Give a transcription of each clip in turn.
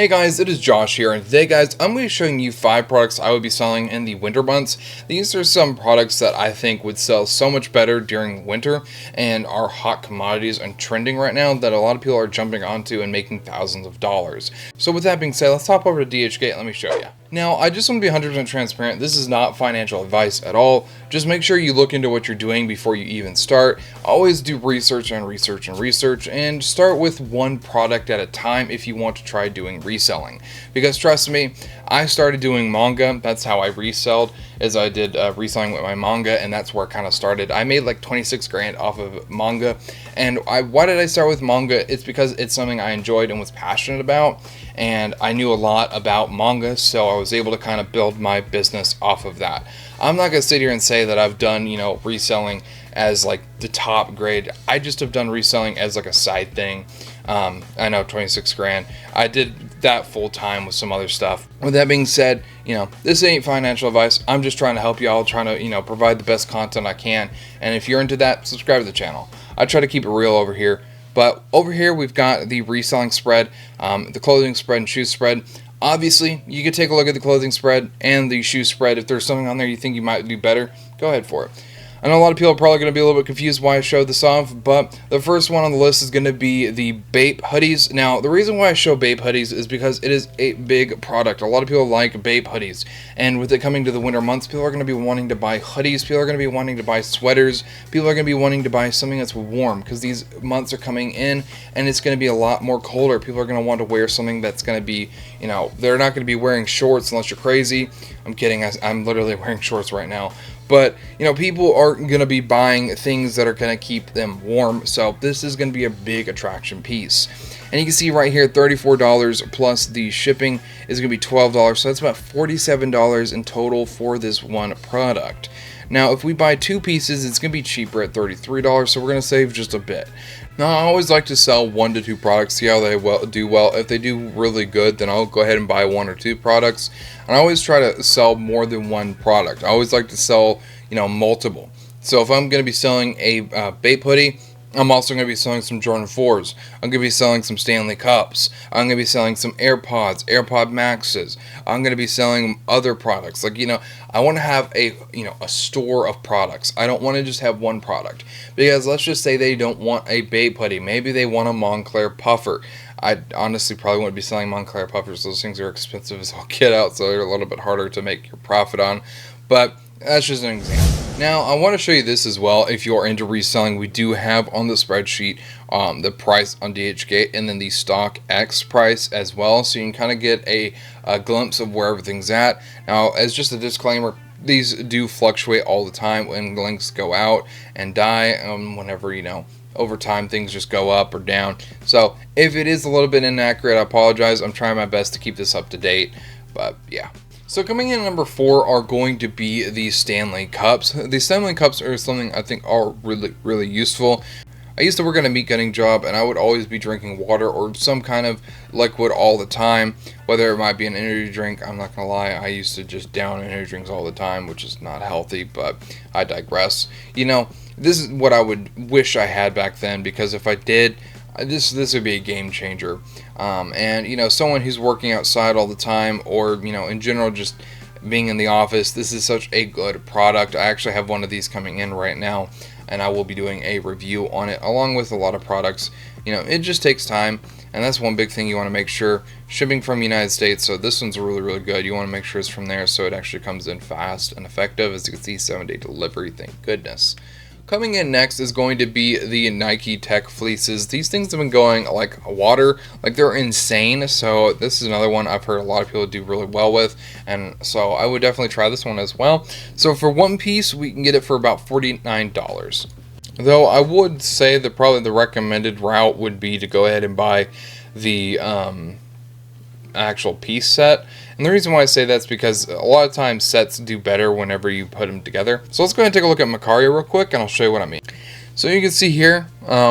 Hey guys, it is Josh here, and today guys, I'm going to be showing you 5 products I would be selling in the winter months. These are some products that I think would sell so much better during winter and are hot commodities and trending right now that a lot of people are jumping onto and making thousands of dollars. So with that being said, let's hop over to dhgate and let me show you. Now, I just want to be 100% transparent. This is not financial advice at all. Just make sure you look into what you're doing before you even start. Always do research and start with one product at a time if you want to try doing reselling. Because trust me, I started doing manga. That's how I reselled, is I did reselling with my manga, and that's where it kind of started. I made like 26 grand off of manga. And why did I start with manga? It's because it's something I enjoyed and was passionate about, and I knew a lot about manga, so I was able to kind of build my business off of that. I'm not going to sit here and say that I've done, reselling as like the top grade. I just have done reselling as like a side thing. I know 26 grand. I did that full time with some other stuff. With that being said, this ain't financial advice. I'm just trying to help y'all, trying to, provide the best content I can. And if you're into that, subscribe to the channel. I try to keep it real over here. But over here, we've got the reselling spread, the clothing spread and shoe spread. Obviously, you could take a look at the clothing spread and the shoe spread. If there's something on there you think you might do better, go ahead for it. I know a lot of people are probably going to be a little bit confused why I showed this off, but the first one on the list is going to be the BAPE hoodies. Now, the reason why I show BAPE hoodies is because it is a big product. A lot of people like BAPE hoodies, and with it coming to the winter months, people are going to be wanting to buy hoodies, people are going to be wanting to buy sweaters, people are going to be wanting to buy something that's warm, because these months are coming in, and it's going to be a lot more colder. People are going to want to wear something that's going to be, they're not going to be wearing shorts unless you're crazy. I'm kidding, I'm literally wearing shorts right now. But, people are going to be buying things that are going to keep them warm. So this is going to be a big attraction piece. And you can see right here, $34 plus the shipping is going to be $12. So that's about $47 in total for this one product. Now, if we buy 2 pieces, it's going to be cheaper at $33. So we're going to save just a bit. Now, I always like to sell 1 to 2 products, see how they do well. If they do really good, then I'll go ahead and buy 1 or 2 products. And I always try to sell more than 1 product. I always like to sell, multiple. So if I'm going to be selling a BAPE hoodie, I'm also going to be selling some Jordan 4s. I'm going to be selling some Stanley Cups. I'm going to be selling some AirPods, AirPod Maxes. I'm going to be selling other products. Like, I want to have a store of products. I don't want to just have 1 product. Because let's just say they don't want a BAPE hoodie. Maybe they want a Montclair puffer. I honestly probably wouldn't be selling Montclair puffers. Those things are expensive as all get out, so they're a little bit harder to make your profit on. But that's just an example. Now, I want to show you this as well. If you're into reselling, we do have on the spreadsheet the price on dhgate and then the stock X price as well. So you can kind of get a glimpse of where everything's at. Now, as just a disclaimer, these do fluctuate all the time when links go out and die. Whenever, over time things just go up or down. So if it is a little bit inaccurate, I apologize. I'm trying my best to keep this up to date. But yeah. So coming in at number 4 are going to be the Stanley Cups. The Stanley Cups are something I think are really, really useful. I used to work at a meat cutting job, and I would always be drinking water or some kind of liquid all the time, whether it might be an energy drink. I'm not going to lie, I used to just down energy drinks all the time, which is not healthy, but I digress. This is what I would wish I had back then, because if I did, this would be a game changer. And someone who's working outside all the time, or in general just being in the office, this is such a good product. I actually have one of these coming in right now, and I will be doing a review on it along with a lot of products. It just takes time, and that's one big thing you want to make sure. Shipping from the United States, so this one's really, really good. You want to make sure it's from there so it actually comes in fast and effective. As you can see, 7-day delivery, thank goodness. Coming in next is going to be the Nike Tech fleeces. These things have been going like water, like they're insane. So this is another one I've heard a lot of people do really well with, and so I would definitely try this one as well. So for 1 piece, we can get it for about $49. Though I would say that probably the recommended route would be to go ahead and buy the actual piece set. And the reason why I say that's because a lot of times sets do better whenever you put them together. So let's go ahead and take a look at Macario real quick, and I'll show you what I mean. So you can see here,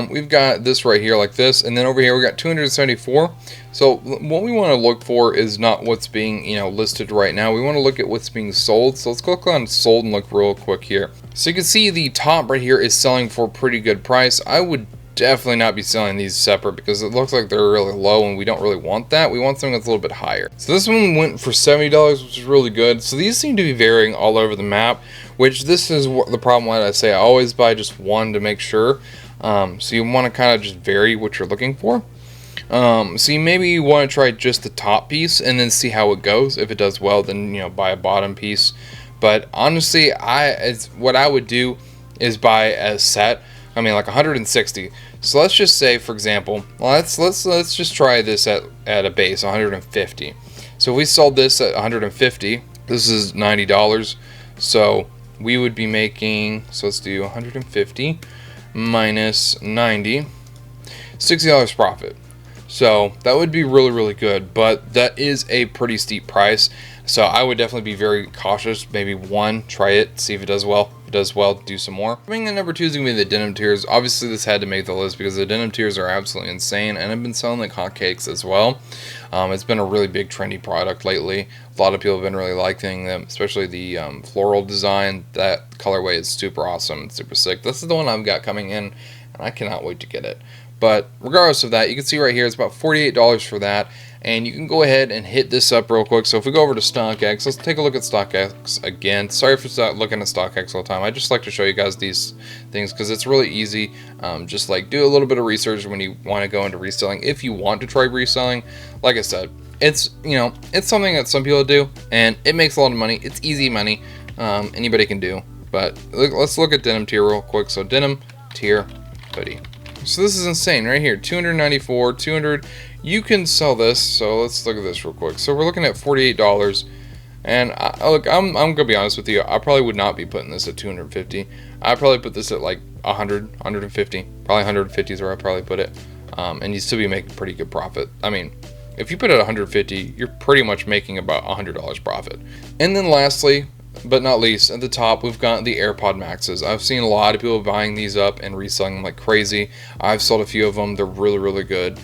we've got this right here like this, and then over here we got 274. So what we want to look for is not what's being listed right now. We want to look at what's being sold. So let's click on sold and look real quick here. So you can see the top right here is selling for a pretty good price. I would definitely not be selling these separate because it looks like they're really low and we don't really want that. We want something that's a little bit higher. So this one went for $70, which is really good. So these seem to be varying all over the map, which this is the problem. Why I say I always buy just one to make sure. So you want to kind of just vary what you're looking for. So you want to try just the top piece and then see how it goes. If it does well, then buy a bottom piece. But honestly, what I would do is buy a set. I mean, like 160. So let's just say, for example, let's just try this at a base 150. So if we sold this at 150, this is $90. So we would be making, so let's do 150 minus 90, $60 profit. So that would be really, really good, but that is a pretty steep price. So I would definitely be very cautious. Maybe one, try it, see if it does well. If it does well, do some more. Coming in number 2 is going to be the denim tiers. Obviously, this had to make the list because the denim tiers are absolutely insane, and have been selling like hotcakes as well. It's been a really big trendy product lately. A lot of people have been really liking them, especially the floral design. That colorway is super awesome. It's super sick. This is the one I've got coming in, and I cannot wait to get it. But regardless of that, you can see right here it's about $48 for that, and you can go ahead and hit this up real quick. So if we go over to StockX, let's take a look at StockX again. Sorry for looking at StockX all the time. I just like to show you guys these things because it's really easy. Just like do a little bit of research when you want to go into reselling. If you want to try reselling, like I said, it's it's something that some people do, and it makes a lot of money. It's easy money. Anybody can do. But let's look at denim tier real quick. So denim tier hoodie. So this is insane right here, 294, 200. You can sell this. So let's look at this real quick. So we're looking at $48, and I'm gonna be honest with you. I probably would not be putting this at 250. I'd probably put this at like 100, 150. Probably 150 is where I probably put it. And you'd still be making pretty good profit. I mean, if you put it at 150, you're pretty much making about $100 profit. And then lastly, but not least, at the top, we've got the AirPod Maxes. I've seen a lot of people buying these up and reselling them like crazy. I've sold a few of them. They're really, really good,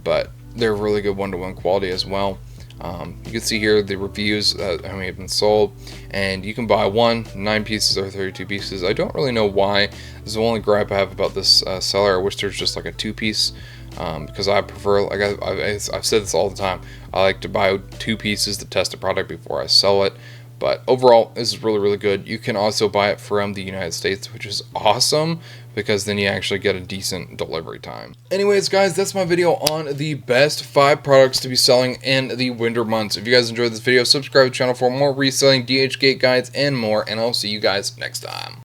but they're really good one-to-one quality as well. You can see here the reviews that have been sold, and you can buy 9 pieces or 32 pieces. I don't really know why. This is the only gripe I have about this seller. I wish there's just like a 2-piece. Because I prefer, like I've said this all the time, I like to buy 2 pieces to test the product before I sell it. But overall, this is really, really good. You can also buy it from the United States, which is awesome because then you actually get a decent delivery time. Anyways, guys, that's my video on the best 5 products to be selling in the winter months. If you guys enjoyed this video, subscribe to the channel for more reselling, DHgate guides, and more, and I'll see you guys next time.